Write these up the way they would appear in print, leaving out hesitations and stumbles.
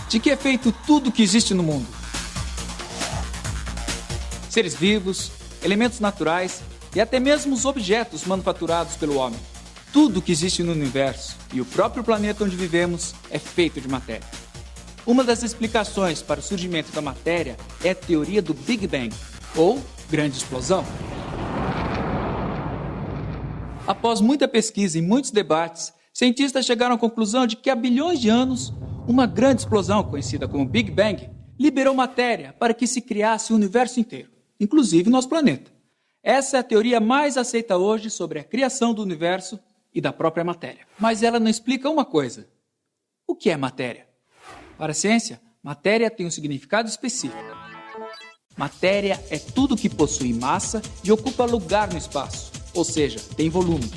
De que é feito tudo que existe no mundo? Seres vivos, elementos naturais e até mesmo os objetos manufaturados pelo homem. Tudo que existe no universo e o próprio planeta onde vivemos é feito de matéria. Uma das explicações para o surgimento da matéria é a teoria do Big Bang, ou Grande Explosão. Após muita pesquisa e muitos debates, cientistas chegaram à conclusão de que há bilhões de anos, uma grande explosão, conhecida como Big Bang, liberou matéria para que se criasse o universo inteiro, inclusive nosso planeta. Essa é a teoria mais aceita hoje sobre a criação do universo e da própria matéria. Mas ela não explica uma coisa. O que é matéria? Para a ciência, matéria tem um significado específico. Matéria é tudo que possui massa e ocupa lugar no espaço, ou seja, tem volume.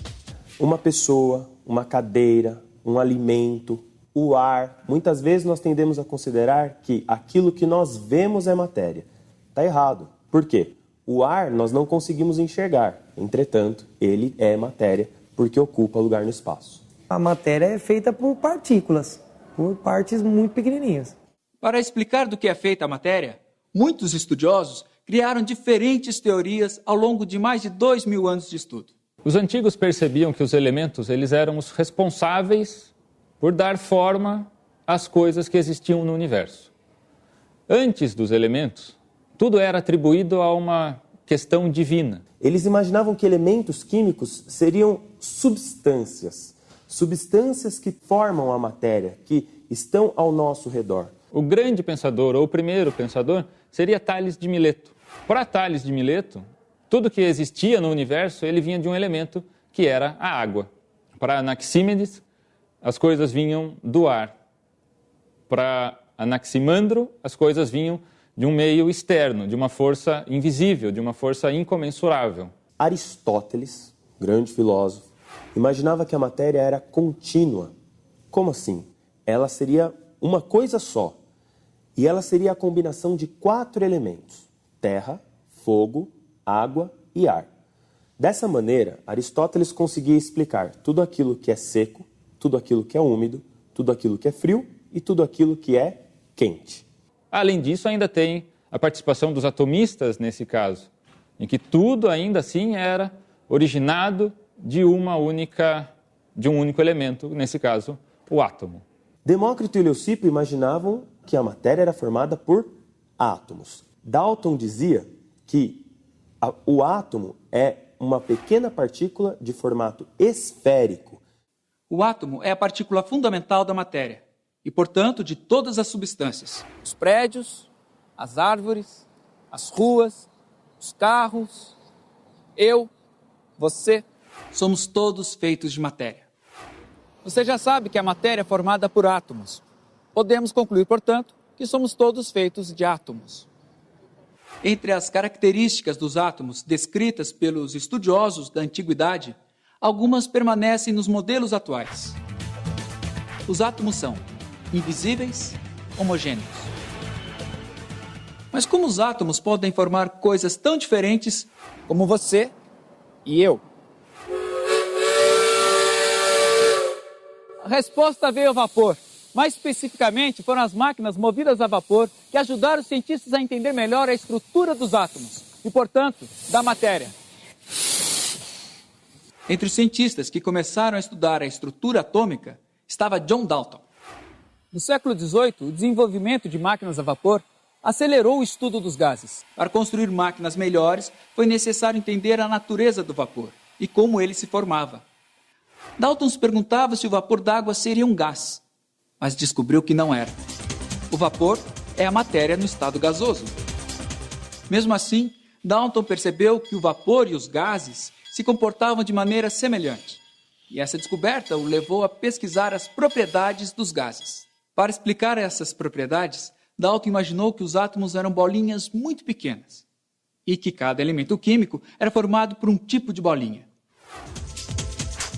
Uma pessoa, uma cadeira, um alimento, o ar. Muitas vezes nós tendemos a considerar que aquilo que nós vemos é matéria. Está errado. Por quê? O ar nós não conseguimos enxergar. Entretanto, ele é matéria porque ocupa lugar no espaço. A matéria é feita por partículas, por partes muito pequenininhas. Para explicar do que é feita a matéria, muitos estudiosos criaram diferentes teorias ao longo de mais de 2000 anos de estudo. Os antigos percebiam que os elementos eles eram os responsáveis por dar forma às coisas que existiam no universo. Antes dos elementos, tudo era atribuído a uma questão divina. Eles imaginavam que elementos químicos seriam substâncias, substâncias que formam a matéria, que estão ao nosso redor. O grande pensador, ou o primeiro pensador, seria Tales de Mileto. Para Tales de Mileto, tudo que existia no universo, ele vinha de um elemento que era a água. Para Anaxímenes, as coisas vinham do ar. Para Anaximandro, as coisas vinham de um meio externo, de uma força invisível, de uma força incomensurável. Aristóteles, grande filósofo, imaginava que a matéria era contínua. Como assim? Ela seria uma coisa só. E ela seria a combinação de 4 elementos: terra, fogo, água e ar. Dessa maneira, Aristóteles conseguia explicar tudo aquilo que é seco, tudo aquilo que é úmido, tudo aquilo que é frio e tudo aquilo que é quente. Além disso, ainda tem a participação dos atomistas nesse caso, em que tudo ainda assim era originado de um único elemento, nesse caso, o átomo. Demócrito e Leucipo imaginavam que a matéria era formada por átomos. Dalton dizia que o átomo é uma pequena partícula de formato esférico. O átomo é a partícula fundamental da matéria e, portanto, de todas as substâncias. Os prédios, as árvores, as ruas, os carros, eu, você, somos todos feitos de matéria. Você já sabe que a matéria é formada por átomos. Podemos concluir, portanto, que somos todos feitos de átomos. Entre as características dos átomos descritas pelos estudiosos da antiguidade, algumas permanecem nos modelos atuais. Os átomos são invisíveis, homogêneos. Mas como os átomos podem formar coisas tão diferentes como você e eu? A resposta veio ao vapor. Mais especificamente, foram as máquinas movidas a vapor que ajudaram os cientistas a entender melhor a estrutura dos átomos e, portanto, da matéria. Entre os cientistas que começaram a estudar a estrutura atômica estava John Dalton. No século XVIII, o desenvolvimento de máquinas a vapor acelerou o estudo dos gases. Para construir máquinas melhores, foi necessário entender a natureza do vapor e como ele se formava. Dalton se perguntava se o vapor d'água seria um gás, mas descobriu que não era. O vapor é a matéria no estado gasoso. Mesmo assim, Dalton percebeu que o vapor e os gases se comportavam de maneira semelhante. E essa descoberta o levou a pesquisar as propriedades dos gases. Para explicar essas propriedades, Dalton imaginou que os átomos eram bolinhas muito pequenas e que cada elemento químico era formado por um tipo de bolinha.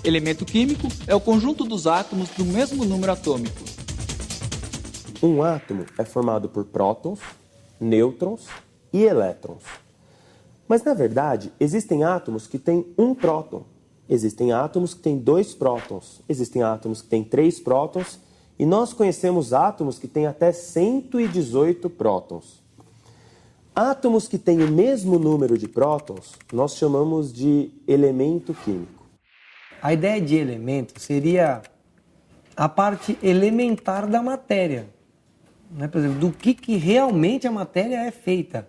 Elemento químico é o conjunto dos átomos do mesmo número atômico. Um átomo é formado por prótons, nêutrons e elétrons. Mas, na verdade, existem átomos que têm um próton, existem átomos que têm 2 prótons, existem átomos que têm 3 prótons E nós conhecemos átomos que têm até 118 prótons. Átomos que têm o mesmo número de prótons, nós chamamos de elemento químico. A ideia de elemento seria a parte elementar da matéria. Né? Por exemplo, do que realmente a matéria é feita.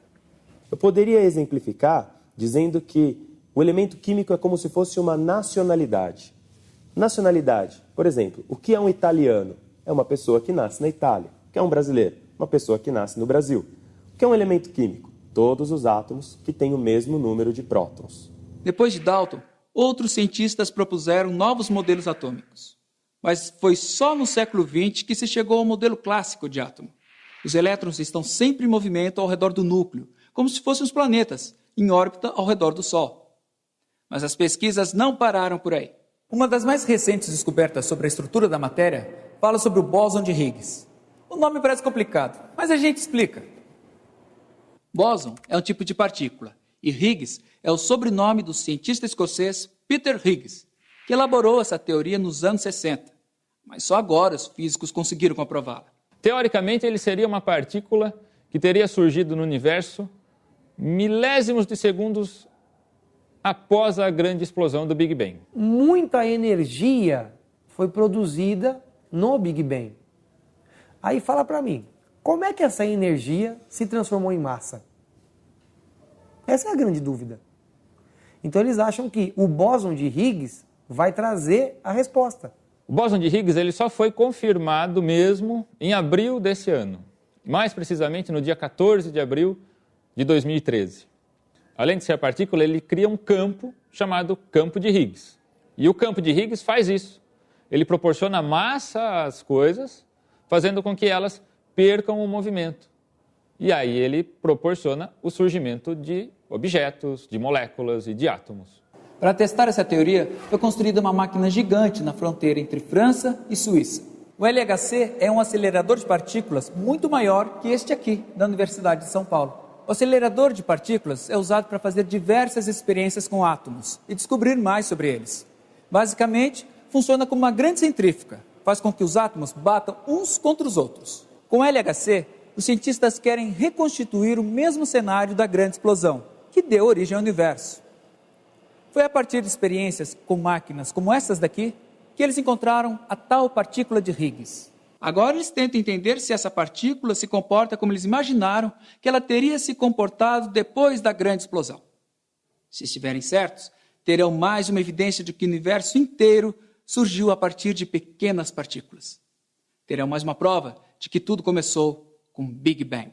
Eu poderia exemplificar dizendo que o elemento químico é como se fosse uma nacionalidade. Nacionalidade, por exemplo, o que é um italiano? É uma pessoa que nasce na Itália. O que é um brasileiro? Uma pessoa que nasce no Brasil. O que é um elemento químico? Todos os átomos que têm o mesmo número de prótons. Depois de Dalton, outros cientistas propuseram novos modelos atômicos. Mas foi só no século XX que se chegou ao modelo clássico de átomo. Os elétrons estão sempre em movimento ao redor do núcleo, como se fossem os planetas, em órbita ao redor do Sol. Mas as pesquisas não pararam por aí. Uma das mais recentes descobertas sobre a estrutura da matéria fala sobre o bóson de Higgs. O nome parece complicado, mas a gente explica. Bóson é um tipo de partícula, e Higgs é o sobrenome do cientista escocês Peter Higgs, que elaborou essa teoria nos anos 60. Mas só agora os físicos conseguiram comprová-la. Teoricamente, ele seria uma partícula que teria surgido no universo milésimos de segundos após a grande explosão do Big Bang. Muita energia foi produzida no Big Bang. Aí fala para mim, como é que essa energia se transformou em massa? Essa é a grande dúvida. Então eles acham que o bóson de Higgs vai trazer a resposta. O bóson de Higgs ele só foi confirmado mesmo em abril desse ano. Mais precisamente no dia 14 de abril de 2013. Além de ser a partícula, ele cria um campo chamado campo de Higgs. E o campo de Higgs faz isso. Ele proporciona massa às coisas, fazendo com que elas percam o movimento. E aí ele proporciona o surgimento de objetos, de moléculas e de átomos. Para testar essa teoria, foi construída uma máquina gigante na fronteira entre França e Suíça. O LHC é um acelerador de partículas muito maior que este aqui, da Universidade de São Paulo. O acelerador de partículas é usado para fazer diversas experiências com átomos e descobrir mais sobre eles. Basicamente, funciona como uma grande centrífuga, faz com que os átomos batam uns contra os outros. Com o LHC, os cientistas querem reconstituir o mesmo cenário da grande explosão, que deu origem ao universo. Foi a partir de experiências com máquinas como essas daqui, que eles encontraram a tal partícula de Higgs. Agora eles tentam entender se essa partícula se comporta como eles imaginaram que ela teria se comportado depois da grande explosão. Se estiverem certos, terão mais uma evidência de que o universo inteiro surgiu a partir de pequenas partículas. Terão mais uma prova de que tudo começou com Big Bang.